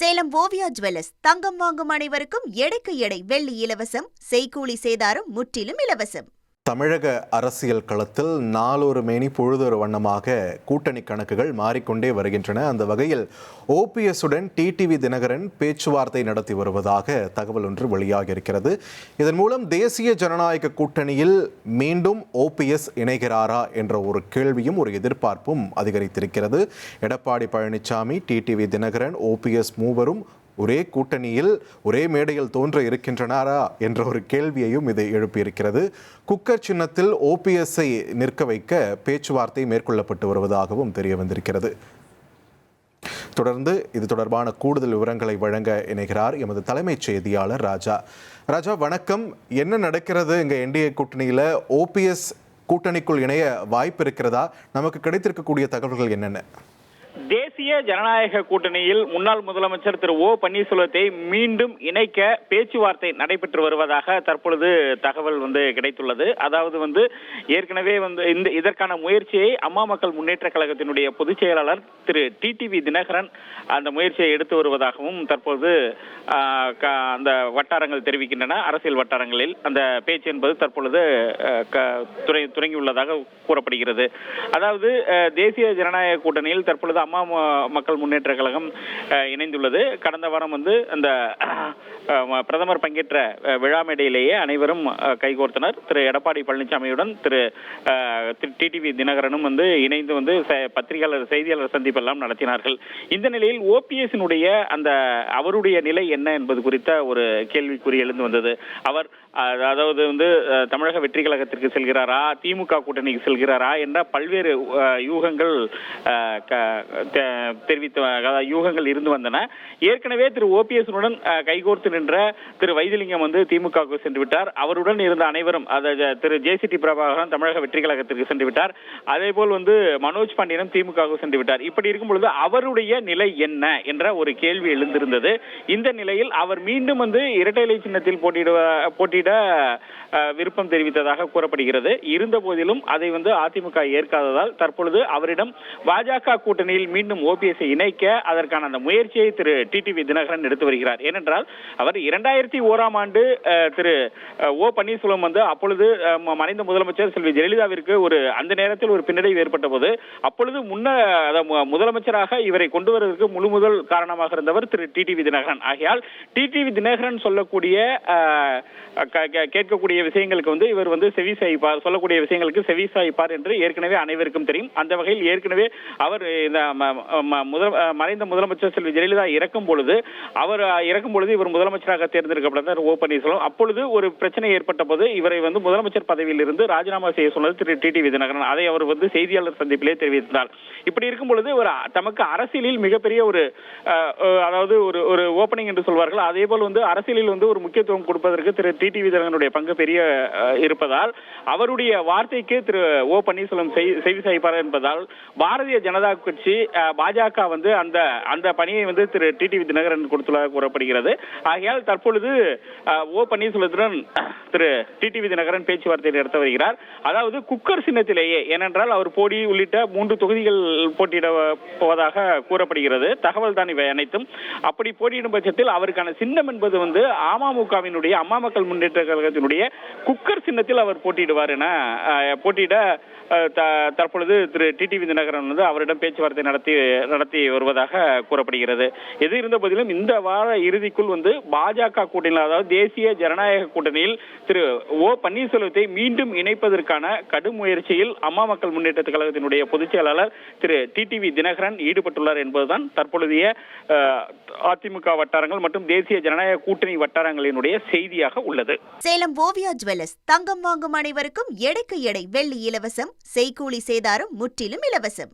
Salem Oviya jewellers தங்கம் வாங்கும் அனைவருக்கும் எடைக்கு எடை வெள்ளி இலவசம், செய்கூலி சேதாரம் முற்றிலும் இலவசம். தமிழக அரசியல் களத்தில் நாளொரு மேனி பொழுதொரு வண்ணமாக கூட்டணி கணக்குகள் மாறிக்கொண்டே வருகின்றன. அந்த வகையில் ஓபிஎஸ்ஸுடன் டிடிவி தினகரன் பேச்சுவார்த்தை நடத்தி வருவதாக தகவல் ஒன்று வெளியாகி இருக்கிறது. இதன் மூலம் தேசிய ஜனநாயக கூட்டணியில் மீண்டும் ஓபிஎஸ் இணைகிறாரா என்ற ஒரு கேள்வியும் ஒரு எதிர்பார்ப்பும் அதிகரித்திருக்கிறது. எடப்பாடி பழனிசாமி, டிடிவி தினகரன், ஓபிஎஸ் மூவரும் ஒரே கூட்டணியில் ஒரே மேடையில் தோன்ற இருக்கின்றனாரா என்ற ஒரு கேள்வியையும் இது எழுப்பியிருக்கிறது. குக்கர் சின்னத்தில் ஓபிஎஸ்ஐ நிற்க வைக்க பேச்சுவார்த்தை மேற்கொள்ளப்பட்டு வருவதாகவும் தெரிய வந்திருக்கிறது. தொடர்ந்து இது தொடர்பான கூடுதல் விவரங்களை வழங்க இணைகிறார் எமது தலைமைச் செய்தியாளர் ராஜா. ராஜா, வணக்கம். என்ன நடக்கிறது இங்க என்டிஏ கூட்டணியில? ஓபிஎஸ் கூட்டணிக்குள் இணைய வாய்ப்பு இருக்கிறதா? நமக்கு கிடைத்திருக்கக்கூடிய தகவல்கள் என்னென்ன? தேசிய ஜனநாயக கூட்டணியில் முன்னாள் முதலமைச்சர் திரு ஓ பன்னீர்செல்வத்தை மீண்டும் இணைக்க பேச்சுவார்த்தை நடைபெற்று வருவதாக தற்பொழுது தகவல் கிடைத்துள்ளது. அதாவது ஏற்கனவே இதற்கான முயற்சியை அம்மா மக்கள் முன்னேற்ற கழகத்தினுடைய பொதுச் செயலாளர் திரு டிடிவி தினகரன் அந்த முயற்சியை எடுத்து வருவதாகவும் தற்போது அந்த வட்டாரங்கள் தெரிவிக்கின்றன. அரசியல் வட்டாரங்களில் அந்த பேச்சு என்பது தற்பொழுது தொடங்கியுள்ளதாக கூறப்படுகிறது. அதாவது தேசிய ஜனநாயக கூட்டணியில் தற்பொழுது அம்மா மக்கள் முன்னேற்ற கழகம் இணைந்துள்ளது. கடந்த வாரம் அந்த பிரதமர் பங்கேற்ற விழா மேடையிலேயே அனைவரும் கைகோர்த்தனர். திரு எடப்பாடி பழனிசாமியுடன் திரு டிடிவி தினகரனும் இணைந்து பத்திரிகையாளர் செய்தியாளர் சந்திப்பு எல்லாம் நடத்தினார்கள். இந்த நிலையில் ஓபிஎஸ்னுடைய அவருடைய நிலை என்ன என்பது குறித்த ஒரு கேள்விக்குறி எழுந்து வந்தது. அவர் அதாவது தமிழக வெற்றி கழகத்திற்கு செல்கிறாரா, திமுக கூட்டணிக்கு செல்கிறாரா என்ற பல்வேறு யூகங்கள் யூகங்கள் இருந்து வந்தன. ஏற்கனவே திரு ஓபிஎஸ்னுடன் கைகோர்த்து நின்ற திரு வைத்திலிங்கம் திமுகவுக்கு சென்று விட்டார். அவருடன் இருந்த அனைவரும் திரு ஜேசிடி பிரபாகரன் தமிழக வெற்றி கழகத்திற்கு சென்று விட்டார். அதே போல் மனோஜ் பாண்டியனும் திமுகவுக்கு சென்று விட்டார். இப்படி இருக்கும் பொழுது அவருடைய நிலை என்ன என்ற ஒரு கேள்வி எழுந்திருந்தது. இந்த நிலையில் அவர் மீண்டும் இரட்டை இலை சின்னத்தில் போட்டியிட விருப்பம் தெரிவித்ததாக கூறப்படுகிறது. இருந்த போதிலும் அதை அதிமுக ஏற்காததால் தற்பொழுது அவரிடம் பாஜக கூட்டணியில் மீண்டும் ஓபிஎஸ் இணைக்க அதற்கான அந்த முயற்சியை திரு டிடிவி தினகரன் எடுத்து வருகிறார். ஏனென்றால் அவர் 2001 திரு ஓ பன்னீர்செல்வம் அப்பொழுது மறைந்த முதலமைச்சர் செல்வி ஜெயலலிதாவிற்கு அந்த நேரத்தில் ஒரு பின்னடைவு ஏற்பட்ட போது அப்பொழுது முதலமைச்சராக இவரை கொண்டு வருவதற்கு முழு முதல் காரணமாக இருந்தவர் திரு டிடிவி தினகரன். ஆகையால் டிடிவி தினகரன் சொல்லக்கூடிய கேட்கக்கூடிய விஷயங்களுக்கு இவர் செவி சாய்ப்பார், சொல்லக்கூடிய விஷயங்களுக்கு செவி சாய்ப்பார் என்று ஏற்கனவே அனைவருக்கும் தெரியும். அந்த வகையில் ஏற்கனவே அவர் மறைந்த முதலமைச்சர் செல்வி ஜெயலலிதா இறக்கும் பொழுது இவர் முதலமைச்சராக தேர்ந்தெடுக்கப்பட்டார் ஓ பன்னீர்செல்வம். அப்பொழுது ஒரு பிரச்சனை ஏற்பட்ட போது இவரை முதலமைச்சர் பதவியில் இருந்து ராஜினாமா செய்ய சொன்னது திரு டிடிவி தினகரன். அதை அவர் செய்தியாளர் சந்திப்பிலே தெரிவித்தார். இப்படி இருக்கும் பொழுது தமக்கு அரசியலில் மிகப்பெரிய அதாவது ஒரு ஓப்பனிங் என்று சொல்வார்கள். அதே போல் அரசியலில் ஒரு முக்கியத்துவம் கொடுப்பதற்கு திரு டிடிவி தினகரனுடைய பங்கு பெரிய இருப்பதால் அவருடைய வார்த்தைக்கு திரு ஓ பன்னீர்செல்வம் செவி சாய்ப்பார் என்பதால் பாரதிய ஜனதா கட்சி பாஜக அந்த பணியை திரு டிடிவி தினகரன் கொடுத்துள்ளதாக கூறப்படுகிறது. ஆகையால் தற்பொழுது ஓ பன்னீர்செல்வத்துடன் திரு டிடிவி தினகரன் பேச்சுவார்த்தை நடத்த வருகிறார். அதாவது குக்கர் சின்னத்திலேயே, ஏனென்றால் அவர் போடி உள்ளிட்ட 3 தொகுதிகள் போட்டியிட போவதாக கூறப்படுகிறது. தகவல் தான் இவை அனைத்தும். அப்படி போட்டியிடும் பட்சத்தில் அவருக்கான சின்னம் என்பது அமமுகவினுடைய அம்மா மக்கள் முன்னேற்ற கழகத்தினுடைய குக்கர் சின்னத்தில் அவர் போட்டியிடுவார் என போட்டியிட தற்பொழுது திரு டிடிவி தினகரன் அவரிடம் பேச்சுவார்த்தை நடத்தி வருவதாக கூறப்படுகிறது. எது இருந்த போதிலும் இந்த வார இறுதிக்குள் பாஜக கூட்டணியில், அதாவது தேசிய ஜனநாயக கூட்டணியில் திரு ஓ பன்னீர்செல்வத்தை மீண்டும் இணைப்பதற்கான கடும் முயற்சியில் அம்மா மக்கள் முன்னேற்ற கழகத்தினுடைய பொதுச் செயலாளர் திரு டிடிவி தினகரன் ஈடுபட்டுள்ளார் என்பதுதான் தற்பொழுதைய அதிமுக வட்டாரங்கள் மற்றும் தேசிய ஜனநாயக கூட்டணி வட்டாரங்களினுடைய செய்தியாக உள்ளது. சேலம் ஓவியா ஜுவல்லர்ஸ் தங்கம் வாங்கும் அனைவருக்கும் எடைக்கு எடை வெள்ளி இலவசம், செய்கூலி சேதாரம் முற்றிலும் இலவசம்.